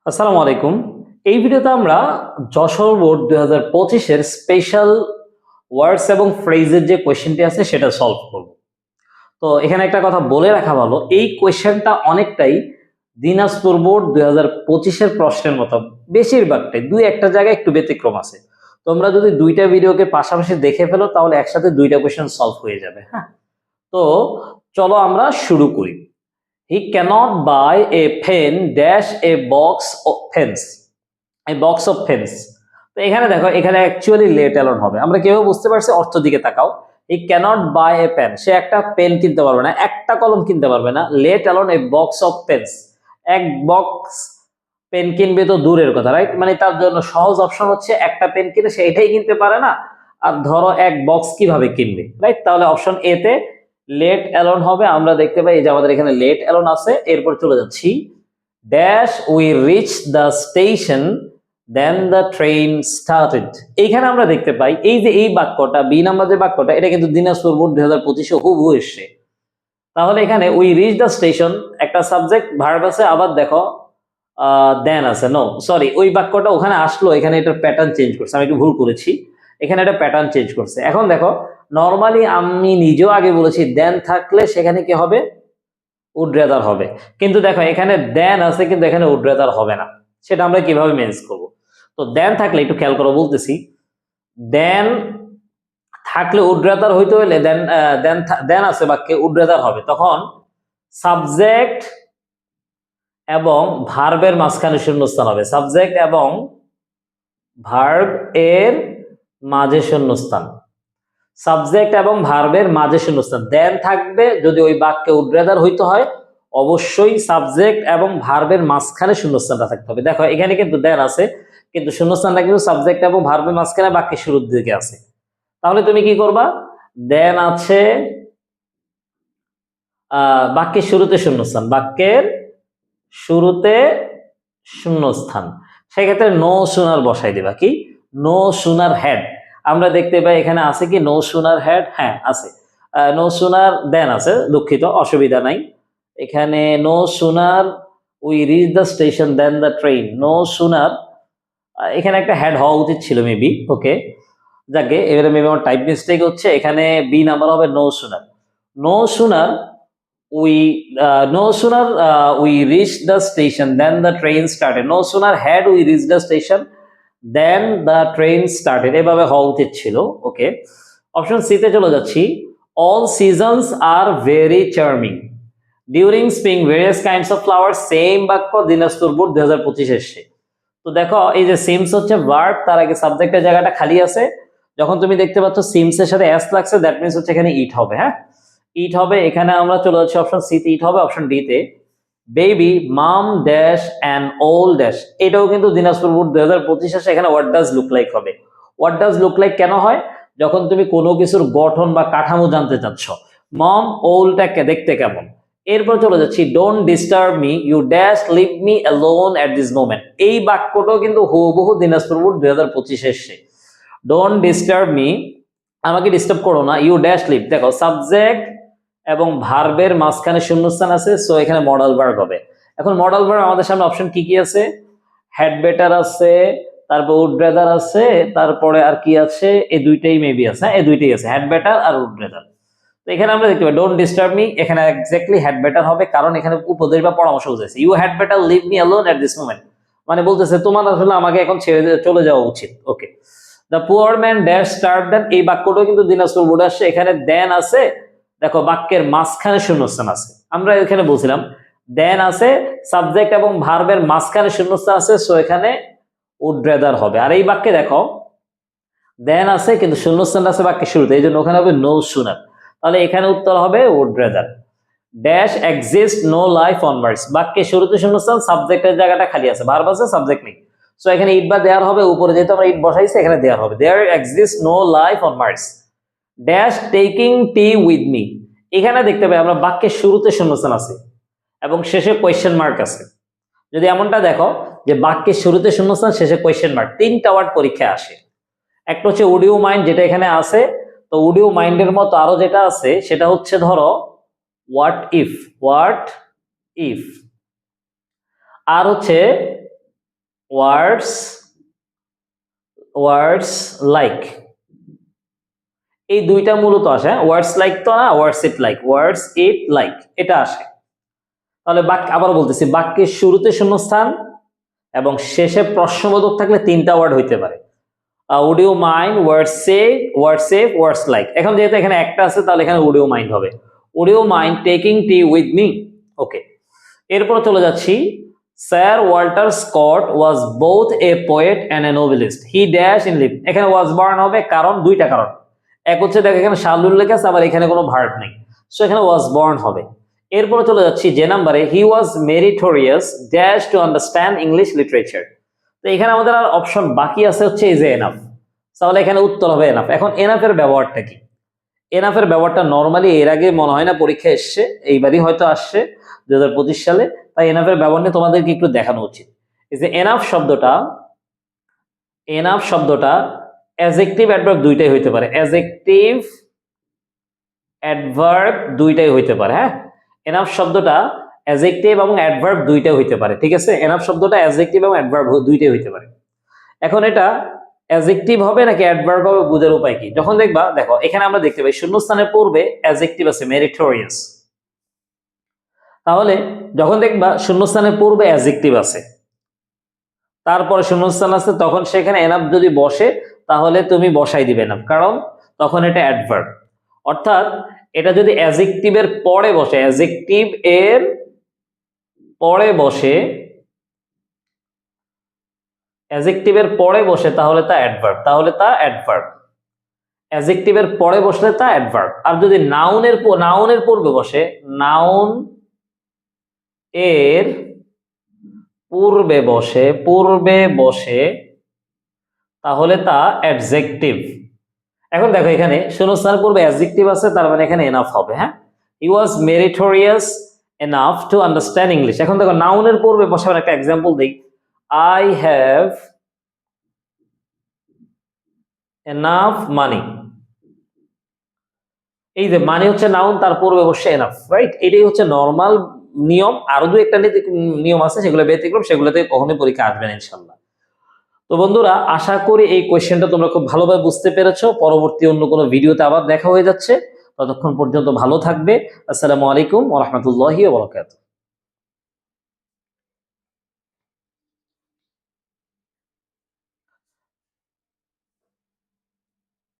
আসসালামু আলাইকুম। এই ভিডিওতে আমরা যশোর বোর্ড 2025 এর স্পেশাল ওয়ার্ডস এবং ফ্রেজের যে কোয়েশ্চেনটি আছে সেটা সলভ করব। তো এখানে একটা কথা বলে রাখা ভালো, এই কোয়েশ্চেনটা অনেকটাই দিনাজপুর বোর্ড 2025 এর প্রশ্নের মতো, বেশিরভাগটাই, দুই একটা জায়গায় একটু ব্যতিক্রম আছে। তোমরা যদি দুইটা ভিডিওকে পাশাপাশি দেখে ফেলো তাহলে একসাথে দুইটা কোয়েশ্চেন সলভ হয়ে যাবে। হ্যাঁ, তো চলো আমরা শুরু করি। He cannot buy a pen dash a box of pens. A box of pens. তো এখানে দেখো, এখানে অ্যাকচুয়ালি লেট অ্যালোন হবে। আমরা কেউ বুঝতে পারছি, অর্থ দিকে তাকাও। He cannot buy a pen. সে একটা পেন কিনতে পারবে না, একটা কলম কিনতে পারবে না। Let alone a box of pens. এক বক্স পেন কিনবে তো দূরের কথা, রাইট? মানে তার জন্য সহজ অপশন হচ্ছে একটা পেন কিনে সে এটাই কিনতে পারে না, আর ধরো এক বক্স কিভাবে কিনবে, রাইট? তাহলে অপশন এ তে লেট অ্যালোন হবে। আমরা দেখতে পাই যে আমাদের এখানে লেট অ্যালোন আছে। এরপর চলে যাচ্ছি, dash we reach the station then the train started. এইখানে আমরা দেখতে পাই এই যে এই বাক্যটা, বি নাম্বার যে বাক্যটা, এটা কিন্তু দিনাজপুর বোর্ড 2025-এ হুবহু এসছে। তাহলে এখানে উই রিচ দ্য স্টেশন, একটা সাবজেক্ট ভার্ব আছে, আবার দেখো দেন আছে। নো সরি, ওই বাক্যটা ওখানে আসলো, এখানে এটার প্যাটার্ন চেঞ্জ করছে, আমি একটু ভুল করেছি, এখানে এটা প্যাটার্ন চেঞ্জ করছে। এখন দেখো, নর্মালি আমি নিজেও আগে বলেছি দেন থাকলে সেখানে কি হবে, উড রেদার হবে। কিন্তু দেখো এখানে দেন আছে কিন্তু এখানে উড রেদার হবে না। সেটা আমরা কিভাবে ম্যানেজ করব? তো দেন থাকলে একটু খেয়াল করো, বলতেছি দেন থাকলে উড রেদার হইতে হলে দেন দেন দেন আছে বাক্যে, উড রেদার হবে। তখন সাবজেক্ট এবং ভার্বের মাঝখানে শূন্যস্থান হবে। সাবজেক্ট এবং ভার্ব এর মাঝে শূন্যস্থান, সাবজেক্ট এবং ভার্বের মাঝে শূন্যস্থান। দেন থাকবে যদি ওই বাক্যে উড রেদার হইতে হয়, অবশ্যই সাবজেক্ট এবং ভার্বের মাঝখানে শূন্যস্থানটা থাকতে হবে। দেখো এখানে কিন্তু দেন আছে কিন্তু শূন্যস্থানটা কিন্তু সাবজেক্ট এবং ভার্বের মাঝখানে বাক্যের শুরুর দিকে আছে। তাহলে তুমি কি করবা? দেন আছে বাক্যের শুরুতে শূন্যস্থান, বাক্যের শুরুতে শূন্যস্থান, সেক্ষেত্রে নো সুনার বসাই দিবা। কি? No sooner had. আমরা দেখতে পাই এখানে আছে কি নো সুনার হ্যাড? হ্যাঁ আছে। নো সুনার দেন আছে, দুঃখিত, অসুবিধা নাই। এখানে no sooner we reach the station then the train, no sooner, এখানে একটা হ্যাড হওয়া উচিত ছিল মেবি। ওকে, যাকে এবারে মেবি আমার টাইপ মিস্টেক হচ্ছে, এখানে বি নাম্বার হবে no sooner. No sooner we no sooner we reached the station then the train started. No sooner had we reached the station then the train started, এভাবে হওয়া উচিত ছিল। ওকে, option C তে চলে যাচ্ছি। all seasons are very charming during spring various kinds of flowers, same বাক্য Dinajpur board 2025 এসছে। তো দেখো এই যে সিমস হচ্ছে ভার্ব, তার আগে সাবজেক্টের জায়গাটা খালি আছে। যখন তুমি দেখতে পাচ্ছ সিমস এর সাথে এস লাগছে, দ্যাট মিন্স হচ্ছে এখানে ইট হবে। হ্যাঁ, ইট হবে। এখানে আমরা চলে যাচ্ছি অপশন সি তে, ইট হবে। অপশন ডি তে বেবি মাম ড্যাশ অ্যান্ড ওল ড্যাশ, এটাও কিন্তু দিনাজপুর বোর্ড 2025 আসে। এখানে হোয়াট ডাজ লুক লাইক হবে। হোয়াট ডাজ লুক লাইক কেন হয়? যখন তুমি কোনো কিছুর গঠন বা কাঠামো জানতে চাচ্ছ। মম ওলটাকে দেখতে কেমন। এরপর চলে যাচ্ছি, don't disturb me you dash leave me alone at this moment. এই বাক্যটাও কিন্তু হুবহু দিনাজপুর বোর্ড 2025 এসছে। ডোন্ট ডিস্টার্ব মি, আমাকে ডিস্টার্ব করো না, ইউ ড্যাশ লিভ। দেখো সাবজেক্ট এবং ভার্বের মাঝখানে শূন্যস্থান আছে, সো এখানে মডাল ভার্ব হবে। এখন মডাল ভার্ব আমাদের সামনে অপশন কি কি আছে? হ্যাড বেটার আছে, তারপর উড রেদার আছে, তারপরে আর কি আছে? এই দুইটাই মেবি আছে। হ্যাঁ, এই দুইটাই আছে, হ্যাড বেটার আর উড রেদার। তো এখানে আমরা দেখতে পাই ডোন্ট ডিস্টার্ব মি, এখানে এক্স্যাক্টলি হ্যাড বেটার হবে, কারণ এখানে উপদেশ বা পরামর্শ বুঝাইছে। You had better leave me alone at this moment, মানে বলতেছে তোমার আসলে আমাকে এখন ছেড়ে চলে যাওয়া উচিত। Okay, the poor man dash starve then, এই বাক্যটাও কিন্তু দিনাজপুর বোর্ডে আসছে। এখানে দেন আছে, দেখো বাক্যের মাঝখানে শূন্যস্থান আছে। আমরা এখানে বলছিলাম দেন আছে, সাবজেক্ট এবং ভার্বের মাঝখানে শূন্যস্থান আছে, সো এখানে উড রেদার হবে। আর এই বাক্যে দেখো দেন আছে কিন্তু শূন্যস্থান আছে বাক্যের শুরুতে, এই জন্য ওখানে হবে নো সুনার। তাহলে এখানে উত্তর হবে would rather. Dash exist no life on Mars, বাক্যের শুরুতে শূন্যস্থান, সাবজেক্টের জায়গাটা খালি আছে, ভার্ব আছে, সাবজেক্ট নেই, সো এখানে ইট বা দেয়ার হবে। উপরে যেহেতু আমরা ইট বসাইছি, এখানে দেয়ার হবে। There exist no life on Mars. Dash taking tea with me, এখানে দেখতে পাই আমরা বাক্যের শুরুতে শূন্যস্থান আছে এবং শেষে কোয়েশ্চেন মার্ক আছে। যদি এমনটা দেখো যে বাক্যের শুরুতে শূন্যস্থান, শেষে কোয়েশ্চেন মার্ক, তিনটা ওয়ার্ড পরীক্ষায় আসে। একটা হচ্ছে উড ইউ মাইন্ড, যেটা এখানে আছে। তো উড ইউ মাইন্ডের মতো আরো যেটা আছে সেটা হচ্ছে ধরো হোয়াট ইফ, হোয়াট ইফ। আর হচ্ছে ওয়ার্ডস ওয়ার্ডস লাইক, এই দুইটা মূলত আসে। ওয়ার্ডস লাইক তো না, ওয়ার্ডস it like, words it like এটা আসে। তাহলে বাক্য আবার বলতেছি, বাক্যের শুরুতে শূন্যস্থান এবং শেষে প্রশ্নবোধক থাকলে তিনটা ওয়ার্ড হইতে পারে। Would you mind, words save, words save, words like. এখন যেহেতু এখানে একটা আছে তাহলে এখানে উড ইউ মাইন্ড হবে। Would you mind taking tea with me. Okay, এরপর চলে যাচ্ছি। Sir Walter Scott was both a poet and a novelist, he dash in live. এখানে ওয়াজ বর্ন হবে, কারণ দুইটা কারণ। এক হচ্ছে দেখো এখানে শাল উল্লেখ আছে, আবার এখানে কোনো ভার্ব নেই, সো এখানে ওয়াজ বর্ন হবে। এরপরে চলে যাচ্ছি যে নাম্বারে, he was meritorious dash to understand English literature. তো এখানে আমাদের আর অপশন বাকি আছে হচ্ছে এই যে এনাফ, তাহলে এখানে উত্তর হবে এনাফ। এখন এনাফের ব্যবহারটা কি? এনাফের ব্যবহারটা নর্মালি এর আগে মনে হয় না পরীক্ষায় এসছে, এইবারই হয়তো আসছে 2025 সালে, তাই এনাফের ব্যবহার নিয়ে তোমাদেরকে একটু দেখানো উচিত। এই যে এনাফ শব্দটা অ্যাডজেক্টিভ অ্যাডভার্ব দুইটাই হইতে পারে, অ্যাডজেক্টিভ অ্যাডভার্ব দুইটাই হইতে পারে। হ্যাঁ, এনাফ শব্দটা অ্যাডজেক্টিভ এবং অ্যাডভার্ব দুইটাই হইতে পারে, ঠিক আছে? এনাফ শব্দটা অ্যাডজেক্টিভ এবং অ্যাডভার্ব দুইটাই হইতে পারে। এখন এটা অ্যাডজেক্টিভ হবে নাকি অ্যাডভার্ব হবে বোঝার উপায় কি? যখন দেখবা, দেখো এখানে আমরা দেখতে পাই শূন্যস্থানের পূর্বে অ্যাডজেক্টিভ আছে মেরিটোরিয়াস, তাহলে যখন দেখবা শূন্যস্থানের পূর্বে অ্যাডজেক্টিভ আছে, তারপরে শূন্যস্থান আছে, তখন সেখানে এনাফ যদি বসে তাহলে তুমি বসাই দিবে না, কারণ তখন এটা অ্যাডভার্ব। অর্থাৎ এটা যদি অ্যাডজেক্টিভের পরে বসে, অ্যাডজেক্টিভ এর পরে বসে, অ্যাডজেক্টিভের পরে বসে তাহলে তা অ্যাডভার্ব, অ্যাডজেক্টিভের পরে বসলে তা অ্যাডভার্ব। আর যদি নাউনের পূর্বে বসে, নাউন এর পূর্বে বসে তাহলে তা অ্যাডজেক্টিভ। এখন দেখো এখানে শূন্যস্থানের পূর্বে অ্যাডজেক্টিভ আছে, তার মানে এখানে এনাফ হবে। হ্যাঁ, he was meritorious enough to understand English. এখন দেখো নাউনের পূর্বে বসে, একটা এক্সাম্পল দিই, আই হ্যাভ এনাফ মানি। এই যে মানি হচ্ছে নাউন, তার পূর্বে বসে এনাফ, রাইট? এটাই হচ্ছে নর্মাল নিয়ম। আরো দু একটা নিয়ম আছে, সেগুলো ব্যতিক্রম, সেগুলোতে কখনোই পরীক্ষা আসবে না ইনশাল্লাহ। তো বন্ধুরা, আশা করি এই কোয়েশ্চেনটা তোমরা খুব ভালোভাবে বুঝতে পেরেছো। পরবর্তী অন্য কোনো ভিডিওতে আবার দেখা হয়ে যাচ্ছে, ততক্ষণ পর্যন্ত ভালো থাকবে। আসসালামু আলাইকুম ওয়া রাহমাতুল্লাহি ওয়া বারাকাতুহু।